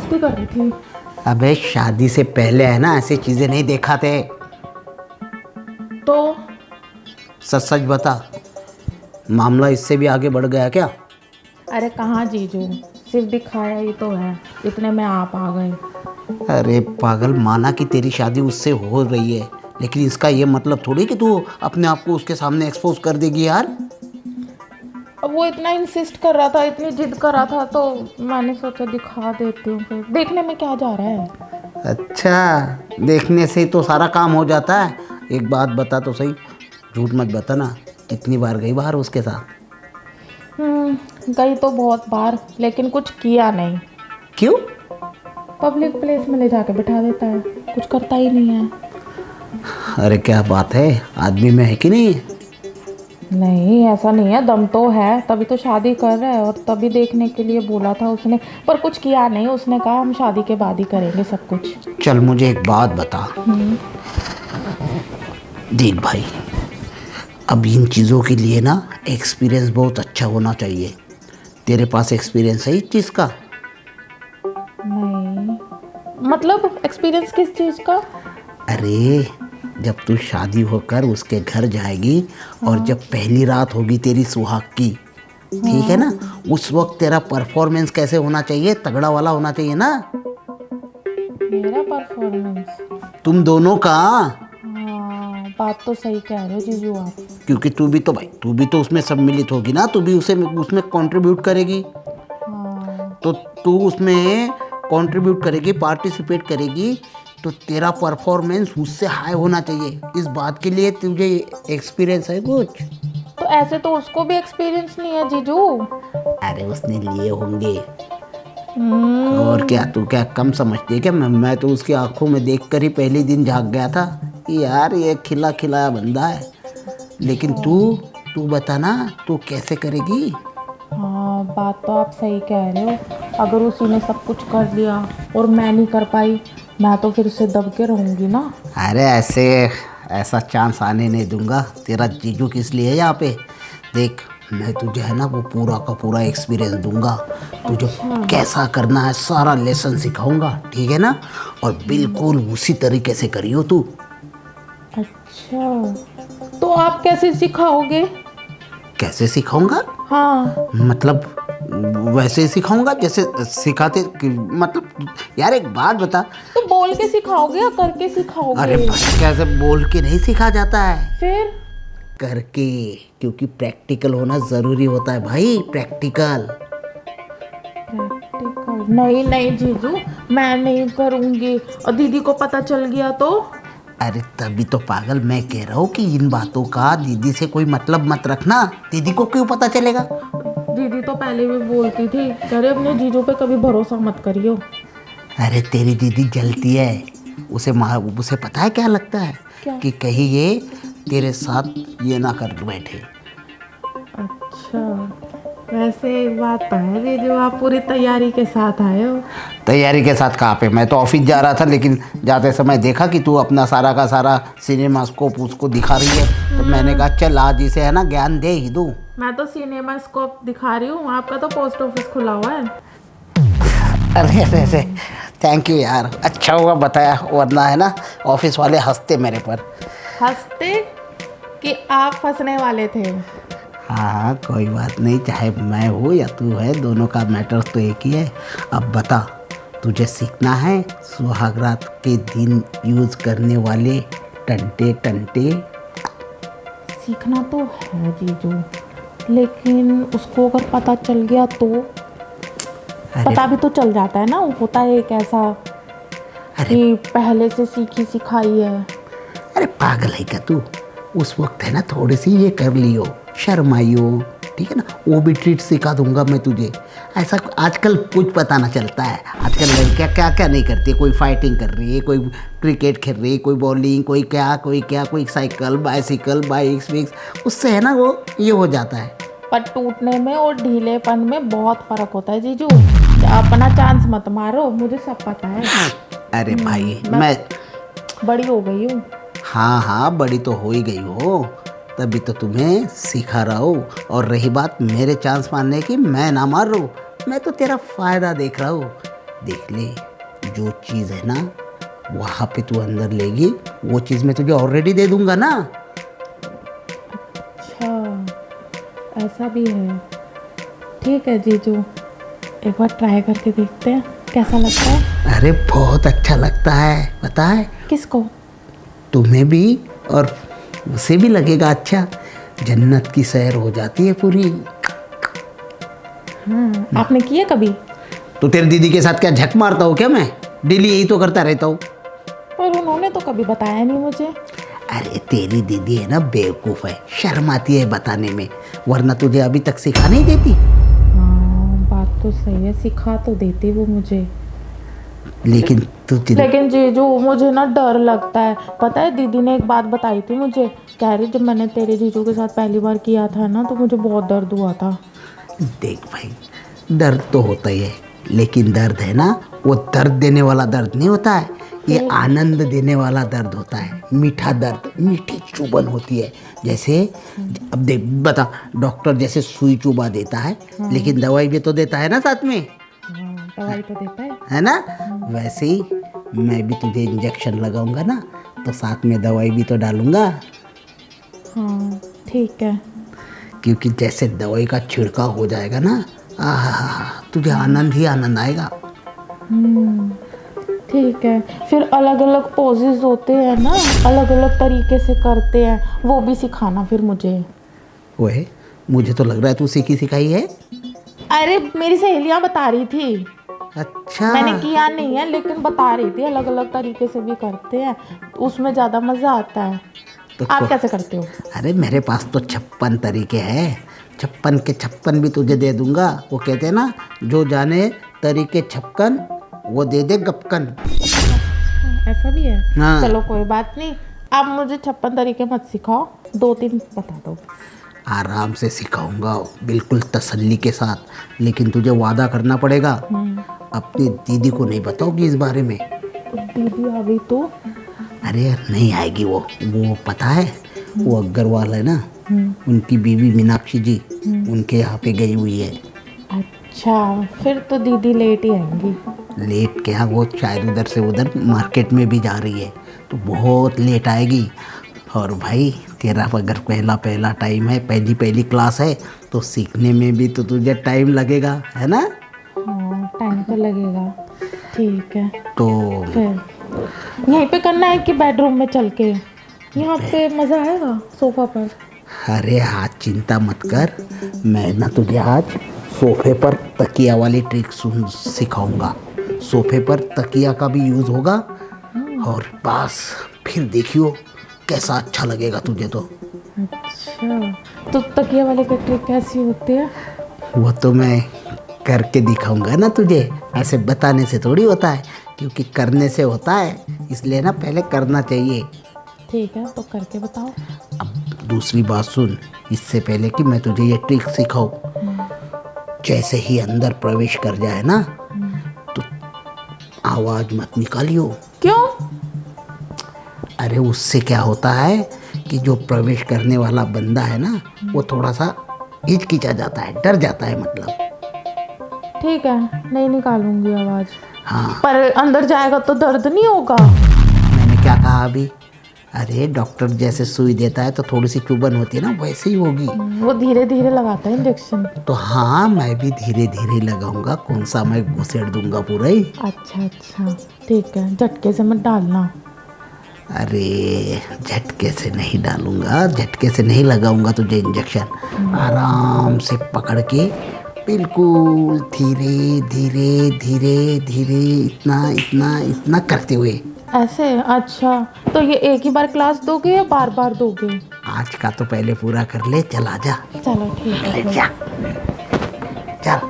मस्ती कर रही थी। अबे शादी से पहले है ना ऐसी चीजें नहीं देखा थे। तो सच सच बता, मामला इससे भी आगे बढ़ गया क्या? अरे कहाँ जीजू, सिर्फ दिखाया ही तो है, इतने में आप आ गए। अरे पागल, माना कि तेरी शादी उससे हो रही है, लेकिन इसका ये मतलब थोड़ी कि तू अपने आप को उसके सामने एक्सपोज कर देगी यार। अब वो इतना इंसिस्ट कर रहा था, इतनी जिद कर रहा था, तो मैंने सोचा दिखा देती हूँ, फिर देखने में क्या जा रहा है। अच्छा, देखने से ही तो सारा काम हो जाता है। एक बात बता तो सही, झूठ मत बता ना, कितनी बार गई बाहर उसके साथ? गई तो बहुत बार, लेकिन कुछ किया नहीं। क्यों? पब्लिक प्लेस में ले जाके बिठा देता है, कुछ करता ही नहीं है। अरे क्या बात है, आदमी में है कि नहीं? नहीं ऐसा नहीं है, दम तो है, तभी तो शादी कर रहा है, और तभी देखने के लिए बोला था उसने, पर कुछ किया नहीं। उसने कहा हम शादी के बाद ही करेंगे सब कुछ। चल मुझे एक बात बता देख भाई, अब इन चीज़ों के लिए ना एक्सपीरियंस बहुत अच्छा होना चाहिए। तेरे पास एक्सपीरियंस है इस चीज़ का? नहीं मतलब एक्सपीरियंस किस चीज़ का? अरे जब तू शादी होकर उसके घर जाएगी और जब पहली रात होगी तेरी सुहाग की, ठीक है ना, उस वक्त तेरा परफॉर्मेंस कैसे होना चाहिए? तगड़ा वाला होना चाहिए ना। मेरा परफॉर्मेंस? तुम दोनों का। हाँ बात तो सही कह रहे हो जीजू आप। क्योंकि तू भी तो भाई, तू भी तो उसमें सम्मिलित होगी ना, तू भी उसे उसमें कंट्रीब्यूट करेगी। हाँ तो तू उसमें कंट्रीब्यूट करेगी, पार्टिसिपेट करेगी, तो तेरा परफॉर्मेंस उससे हाई होना चाहिए। इस बात के लिए तुझे एक्सपीरियंस है कुछ? तो ऐसे तो उसको भी एक्सपीरियंस नहीं है जीजू। अरे उसने लिए होंगे। और हम्म। क्या, तू क्या कम समझती है क्या? मैं तो उसकी आंखों में देखकर ही पहले दिन झाग गया था कि यार ये खिला खिलाया बंदा है। लेकिन तू तू बता ना, तू कैसे करेगी? हाँ बात तो आप सही कह रहे हो, अगर उसी ने सब कुछ कर लिया और मैं नहीं कर पाई, मैं तो फिर से दब के रहूंगी ना। अरे ऐसा चांस आने नहीं दूंगा। तेरा जीजू किस लिए है यहाँ पे? देख, मैं तुझे है ना वो पूरा का पूरा एक्सपीरियंस दूंगा। तुझे कैसा करना है सारा लेसन सिखाऊंगा, ठीक है ना? और बिल्कुल उसी तरीके से करियो तू। अच्छा तो आप कैसे सिखाओगे? कैसे सिखाऊंगा? हाँ मतलब वैसे ही सिखाऊंगा जैसे सिखाते मतलब यार एक बात बता। तो बोल के सिखाओगे या करके सिखाओगे? अरे भाई, कैसे बोल के नहीं सिखा जाता है, फिर? करके। क्योंकि प्रैक्टिकल होना ज़रूरी होता है भाई, प्रैक्टिकल। प्रैक्टिकल? नहीं नहीं जीजू, मैं नहीं करूँगी, और दीदी को पता चल गया तो? अरे तभी तो पागल मैं कह रहा हूँ कि इन बातों का दीदी से कोई मतलब मत रखना। दीदी को क्यों पता चलेगा? दीदी तो पहले भी बोलती थी, कह रहे अपने जीजू पे कभी भरोसा मत करियो। अरे तेरी दीदी जलती है। उसे पता है क्या लगता है? क्या? कि कहीं ये तेरे साथ ये ना कर बैठे। अच्छा वैसे एक बात तो है जीजू, आप पूरी तैयारी के साथ आए हो। तैयारी के साथ कहाँ पे, मैं तो ऑफिस जा रहा था, लेकिन जाते समय देखा कि तू अपना सारा का सारा सिनेमास्कोप उसको दिखा रही है, तो मैंने कहा चल आज इसे है ना ज्ञान दे ही दूँ। मैं तो सिनेमा स्कोप दिखा रही हूँ, आपका तो पोस्ट ऑफिस खुला हुआ है। अरे अरे अरे, थैंक यू यार, अच्छा हुआ बताया, वरना है ना ऑफिस वाले हंसते मेरे पर। हंसते कि आप फंसने वाले थे? हाँ हाँ कोई बात नहीं, चाहे मैं हूँ या तू है, दोनों का मैटर तो एक ही है। अब बता, तुझे सीखना है सुहागरात के दिन यूज़ करने वाले टंटे टंटे? सीखना तो है जीजू, लेकिन उसको अगर पता चल गया तो? पता भी तो चल जाता है ना, होता है एक ऐसा कि पहले से सीखी सिखाई है। अरे पागल है क्या तू? उस वक्त है ना थोड़ी सी ये कर लियो, शर्माइयो, ठीक है ना, वो भी ट्रीट सिखा दूंगा मैं तुझे। ऐसा आजकल कुछ पता ना चलता है, आजकल लड़कियाँ क्या क्या नहीं करती है। कोई फाइटिंग कर रही है, कोई क्रिकेट खेल रही है, कोई बॉलिंग, कोई क्या, कोई साइकिल बाइसिकल बाइक्स विक्स, उससे है ना वो ये हो जाता है। पर टूटने में और ढीलेपन में बहुत फर्क होता है जीजू, अपना चांस मत मारो, मुझे सब पता है। अरे भाई मैं बड़ी हो गई हूँ। हाँ हाँ बड़ी तो हो ही गई हो, तभी तो तुम्हें सिखा रहा हूँ। और रही बात मेरे चांस मारने की, मैं ना मार रहा हूँ, मैं तो तेरा फ़ायदा देख रहा हूँ। देख ले, जो चीज़ है ना वहाँ पे तू अंदर लेगी, वो चीज़ मैं तुझे ऑलरेडी दे दूंगा ना। अच्छा, ऐसा भी है। ठीक है जीजू, एक बार ट्राई करके देखते हैं कैसा लगता है। अरे बहुत अच्छा लगता है, पता है किसको? तुम्हें भी, और उसे भी लगेगा अच्छा। जन्नत की सैर हो जाती है पूरी। आपने किया कभी? तो तेरी दीदी के साथ क्या झक मारता हूँ क्या मैं? डेली यही तो करता रहता हूँ। पर उन्होंने तो कभी बताया नहीं मुझे। अरे तेरी दीदी है ना बेवकूफ़ है, शर्म आती है बताने में, वरना तुझे अभी तक सिखा नहीं देती। हाँ, बात तो सही है, सिखा तो देती वो मुझे। लेकिन लेकिन जीजू मुझे ना डर लगता है। पता है दीदी ने एक बात बताई थी मुझे, कह रही जब मैंने तेरे जीजू के साथ पहली बार किया था ना तो मुझे बहुत दर्द हुआ था। देख भाई, दर्द तो होता ही है, लेकिन दर्द है ना वो दर्द देने वाला दर्द नहीं होता है, ये आनंद देने वाला दर्द होता है। मीठा दर्द, मीठी चुभन होती है। जैसे अब देख बता, डॉक्टर जैसे सुई चुबा देता है, लेकिन दवाई भी तो देता है ना साथ में। दवाई तो देता है ना? वैसे ही मैं भी तुझे इंजेक्शन लगाऊंगा ना तो साथ में दवाई भी तो डालूंगा। हाँ ठीक है। क्योंकि जैसे दवाई का छिड़काव हो जाएगा ना, तुझे आनंद ही आनंद आएगा। ठीक है, फिर अलग अलग पोजेस होते हैं ना, अलग अलग तरीके से करते हैं, वो भी सिखाना फिर मुझे। ओए, मुझे तो लग रहा है तू सीखी सिखाई है। अरे मेरी सहेलियां बता रही थी। अच्छा, मैंने किया नहीं है लेकिन बता रही थी अलग अलग तरीके से भी करते हैं, उसमें ज़्यादा मज़ा आता है। तो आप कैसे करते हो? अरे मेरे पास तो 56 तरीके हैं, 56 के 56 भी तुझे दे दूंगा। वो कहते हैं ना, जो जाने तरीके 56 वो दे दे गपकन। ऐसा भी है? हाँ। चलो कोई बात नहीं, आप मुझे 56 तरीके मत सिखाओ, 2-3 बता दो। आराम से सिखाऊंगा, बिल्कुल तसल्ली के साथ, लेकिन तुझे वादा करना पड़ेगा अपनी दीदी को नहीं बताओगी इस बारे में। तो दीदी आ गई तो? अरे नहीं आएगी वो पता है, वो अग्रवाल है ना, उनकी बीवी मीनाक्षी जी, उनके यहाँ पे गई हुई है। अच्छा, फिर तो दीदी लेट ही आएंगी। लेट क्या, वो शायद उधर से उधर मार्केट में भी जा रही है, तो बहुत लेट आएगी। और भाई तेरा अगर पहला टाइम है, पहली क्लास है, तो सीखने में भी तो तुझे टाइम लगेगा, है ना? हाँ टाइम तो लगेगा। ठीक है, तो फिर यहीं पे करना है कि बेडरूम में चल के? यहाँ पे मज़ा आएगा सोफा पर। अरे आज चिंता मत कर, मैं ना तुझे आज सोफे पर तकिया वाली ट्रिक सिखाऊंगा। सोफे पर तकिया का भी यूज़ होगा, और बस फिर देखियो कैसा अच्छा लगेगा तुझे। तो अच्छा, तो तकिया वाले का ट्रिक कैसी होती है? वो तो मैं करके दिखाऊंगा ना तुझे, ऐसे बताने से थोड़ी होता है, क्योंकि करने से होता है, इसलिए ना पहले करना चाहिए। ठीक है, तो करके बताओ। अब दूसरी बात सुन, इससे पहले कि मैं तुझे ये ट्रिक सिखाऊं, जैसे ही अंदर प्रवेश कर जाए ना तो आवाज़ मत निकालियो। क्यों? अरे उससे क्या होता है कि जो प्रवेश करने वाला बंदा है ना, वो थोड़ा सा हिचकिचा जाता है, डर जाता है मतलब। ठीक है, नहीं निकालूंगी आवाज़। हाँ, पर अंदर जाएगा तो दर्द नहीं होगा? मैंने क्या कहा अभी? अरे डॉक्टर जैसे सुई देता है तो थोड़ी सी चुभन होती है ना, वैसे ही होगी। वो धीरे धीरे लगाता है इंजेक्शन। तो हाँ, मैं भी धीरे धीरे लगाऊंगा, कौन सा मैं घुसेड़ दूंगा पूरा ही। अच्छा, ठीक है, झटके से मत डालना। अरे झटके से नहीं डालूंगा, झटके से नहीं लगाऊंगा तुझे इंजेक्शन। आराम से पकड़ के बिल्कुल धीरे धीरे धीरे धीरे, इतना इतना इतना करते हुए। ऐसे? अच्छा, तो ये एक ही बार क्लास दोगे या बार बार दोगे? आज का तो पहले पूरा कर ले, चल आजा। चलो ठीक है। ले जा, चल।